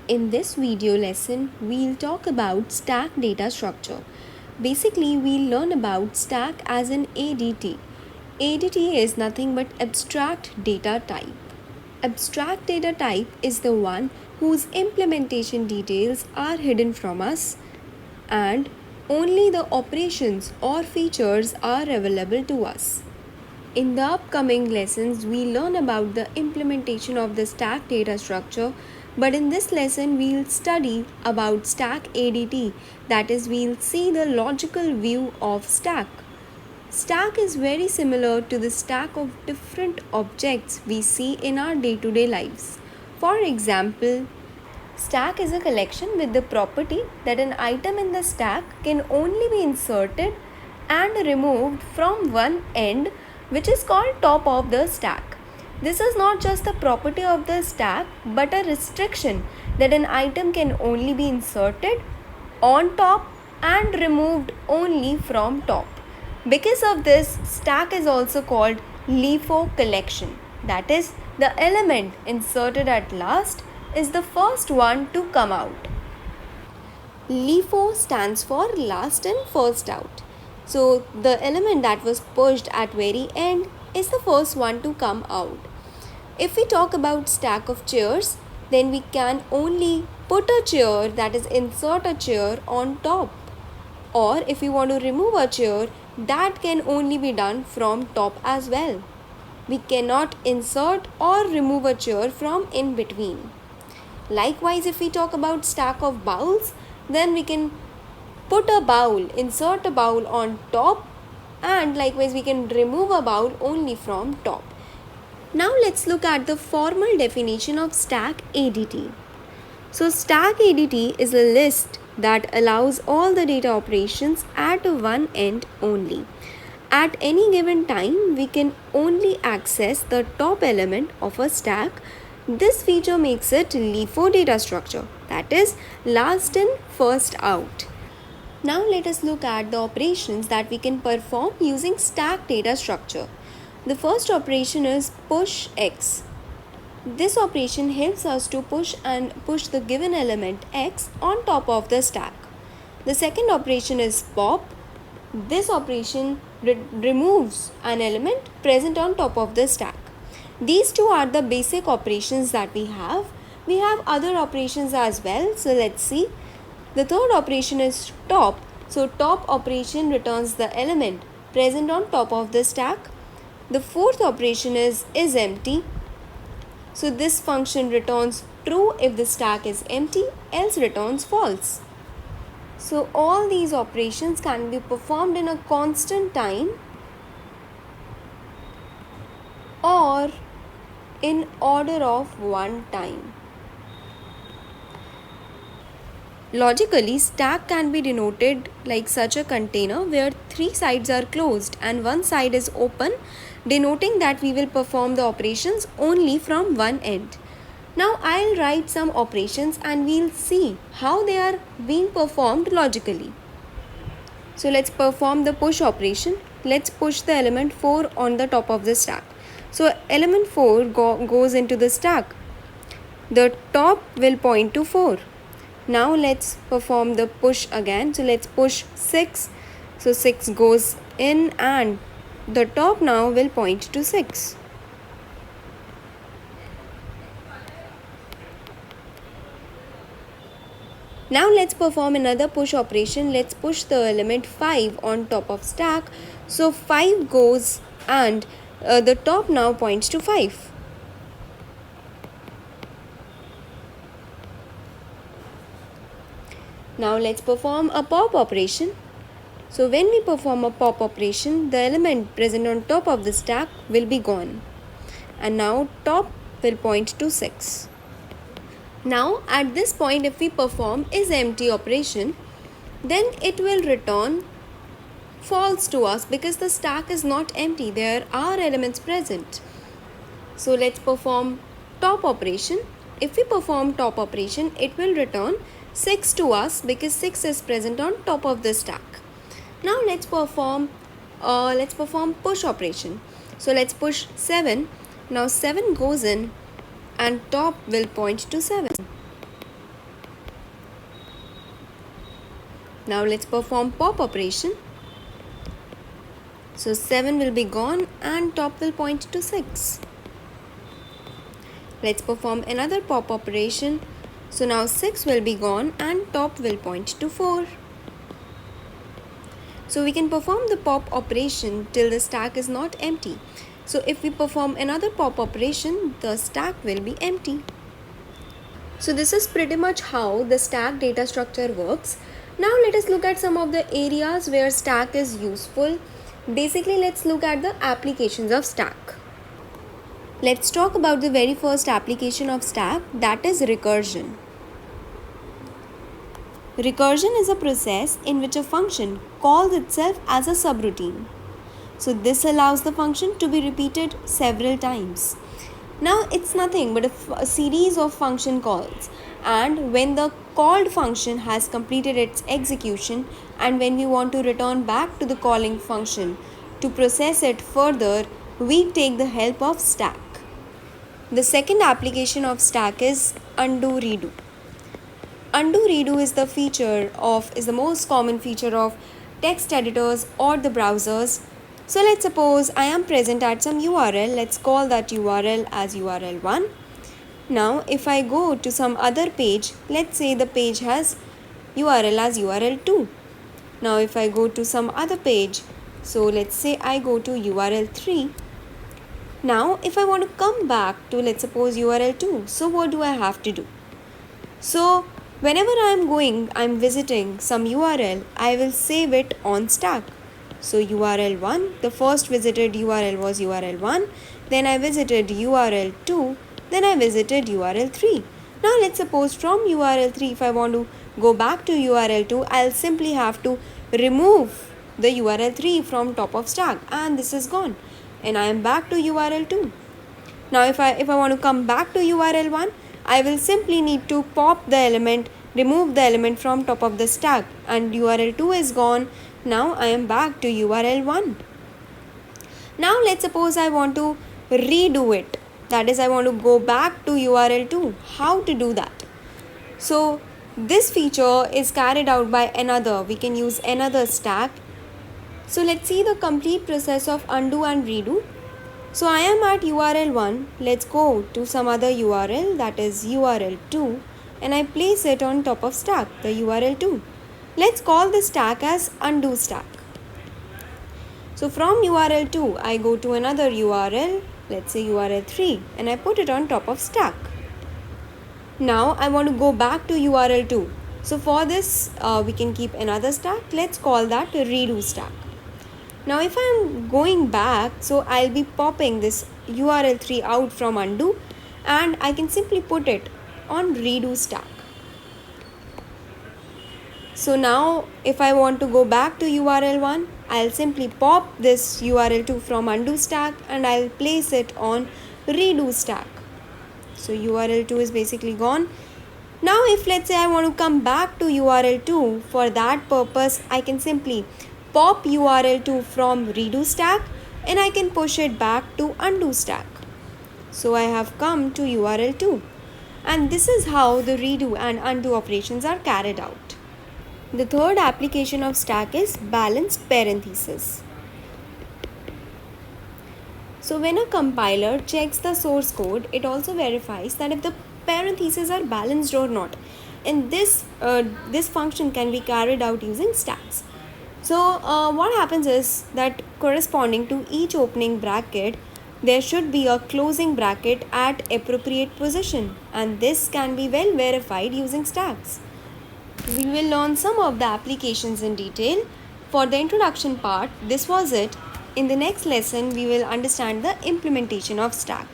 In this video lesson, we'll talk about stack data structure. Basically, we'll learn about stack as an ADT. ADT is nothing but abstract data type. Abstract data type is the one whose implementation details are hidden from us and only the operations or features are available to us. In the upcoming lessons, we learn about the implementation of the stack data structure, but in this lesson, we'll study about stack ADT, that is, we'll see the logical view of stack. Stack is very similar to the stack of different objects we see in our day-to-day lives. For example, stack is a collection with the property that an item in the stack can only be inserted and removed from one end, which is called top of the stack. This is not just the property of the stack but a restriction that an item can only be inserted on top and removed only from top. Because of this, stack is also called LIFO collection. That is, the element inserted at last is the first one to come out. LIFO stands for last and first out. So the element that was pushed at very end is the first one to come out. If we talk about stack of chairs, then we can only put a chair, that is insert a chair on top. Or if we want to remove a chair, that can only be done from top as well. We cannot insert or remove a chair from in between. Likewise, if we talk about stack of bowls, then we can put a bowl, insert a bowl on top, and likewise we can remove a bowl only from top. Now let's look at the formal definition of stack ADT. So stack ADT is a list that allows all the data operations at one end only. At any given time, we can only access the top element of a stack. This feature makes it LIFO data structure, that is, last in, first out. Now let us look at the operations that we can perform using stack data structure. The first operation is push X. This operation helps us to push the given element X on top of the stack. The second operation is pop. This operation removes an element present on top of the stack. These two are the basic operations that we have. We have other operations as well. So let's see. The third operation is top. So top operation returns the element present on top of the stack. The fourth operation is empty. So this function returns true if the stack is empty, else returns false. So all these operations can be performed in a constant time or in order of one time. Logically, stack can be denoted like such a container where three sides are closed and one side is open, denoting that we will perform the operations only from one end. Now I'll write some operations and we'll see how they are being performed logically. So let's perform the push operation. Let's push the element 4 on the top of the stack. So element 4 goes into the stack. The top will point to 4. Now let's perform the push again. So let's push 6. So 6 goes in and the top now will point to 6. Now let's perform another push operation. Let's push the element 5 on top of stack. So 5 goes and the top now points to 5. Now let's perform a pop operation. So when we perform a pop operation, the element present on top of the stack will be gone. And now top will point to 6. Now at this point, if we perform is empty operation, then it will return false to us because the stack is not empty. There are elements present. So let's perform top operation. If we perform top operation, it will return 6 to us because 6 is present on top of the stack. Now let's perform push operation. So let's push 7. Now 7 goes in and top will point to 7. Now let's perform pop operation. So 7 will be gone and top will point to 6. Let's perform another pop operation. So now 6 will be gone and top will point to 4. So we can perform the pop operation till the stack is not empty. So if we perform another pop operation, the stack will be empty. So this is pretty much how the stack data structure works. Now let us look at some of the areas where stack is useful. Basically, let's look at the applications of stack. Let's talk about the very first application of stack, that is recursion. Recursion is a process in which a function calls itself as a subroutine. So this allows the function to be repeated several times. Now it's nothing but a series of function calls, and when the called function has completed its execution and when we want to return back to the calling function to process it further, we take the help of stack. The second application of stack is undo redo. Undo redo is the most common feature of text editors or the browsers. So let's suppose I am present at some URL. Let's call that URL as URL1. Now if I go to some other page, let's say the page has URL as URL2. Now if I go to some other page, so let's say I go to URL3. Now if I want to come back to, let's suppose, URL2, so what do I have to do? So whenever I'm visiting some URL, I will save it on stack. So URL1, the first visited URL was URL1, then I visited URL2, then I visited URL3. Now let's suppose from URL3, if I want to go back to URL2, I'll simply have to remove the URL3 from top of stack, and this is gone, and I am back to URL2. Now if I want to come back to URL1, I will simply need to remove the element from top of the stack, and URL2 is gone. Now I am back to URL1. Now let's suppose I want to redo it. That is, I want to go back to URL2. How to do that? So this feature is carried out by we can use another stack. So let's see the complete process of undo and redo. So I am at URL1. Let's go to some other URL, that is URL2, and I place it on top of stack, the URL2. Let's call the stack as undo stack. So from URL2, I go to another URL, let's say URL3, and I put it on top of stack. Now I want to go back to URL2. So for this, we can keep another stack. Let's call that redo stack. Now if I am going back, so I'll be popping this URL3 out from undo, and I can simply put it on redo stack. So now if I want to go back to URL1, I'll simply pop this URL2 from undo stack and I'll place it on redo stack. So URL2 is basically gone. Now if let's say I want to come back to URL2, for that purpose I can simply pop URL2 from redo stack and I can push it back to undo stack. So I have come to URL2, and this is how the redo and undo operations are carried out. The third application of stack is balanced parenthesis. So when a compiler checks the source code, it also verifies that if the parentheses are balanced or not. And this function can be carried out using stacks. So what happens is that corresponding to each opening bracket, there should be a closing bracket at appropriate position, and this can be well verified using stacks. We will learn some of the applications in detail. For the introduction part, this was it. In the next lesson, we will understand the implementation of stack.